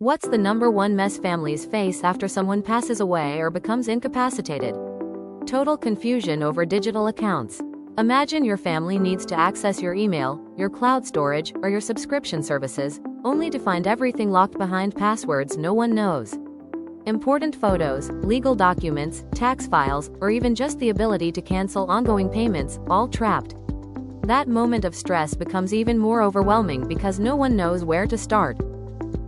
What's the number one mess families face after someone passes away or becomes incapacitated? Total confusion over digital accounts. Imagine your family needs to access your email, your cloud storage, or your subscription services, only to find everything locked behind passwords no one knows. Important photos, legal documents, tax files, or even just the ability to cancel ongoing payments, all trapped. That moment of stress becomes even more overwhelming because no one knows where to start.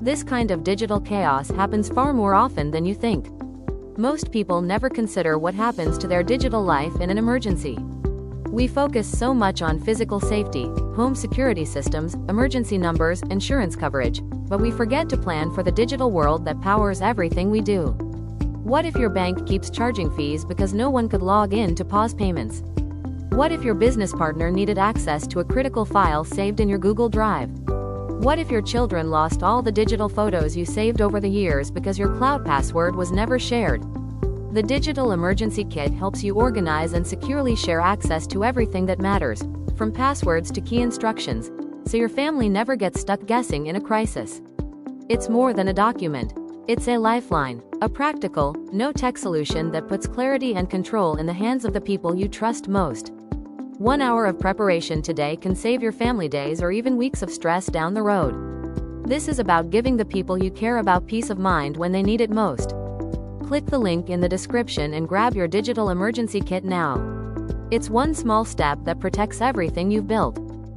This kind of digital chaos happens far more often than you think. Most people never consider what happens to their digital life in an emergency. We focus so much on physical safety, home security systems, emergency numbers, insurance coverage, but we forget to plan for the digital world that powers everything we do. What if your bank keeps charging fees because no one could log in to pause payments? What if your business partner needed access to a critical file saved in your Google Drive? What if your children lost all the digital photos you saved over the years because your cloud password was never shared? The Digital Emergency Kit helps you organize and securely share access to everything that matters, from passwords to key instructions, so your family never gets stuck guessing in a crisis. It's more than a document. It's a lifeline, a practical, no-tech solution that puts clarity and control in the hands of the people you trust most. 1 hour of preparation today can save your family days or even weeks of stress down the road. This is about giving the people you care about peace of mind when they need it most. Click the link in the description and grab your digital emergency kit now. It's one small step that protects everything you've built.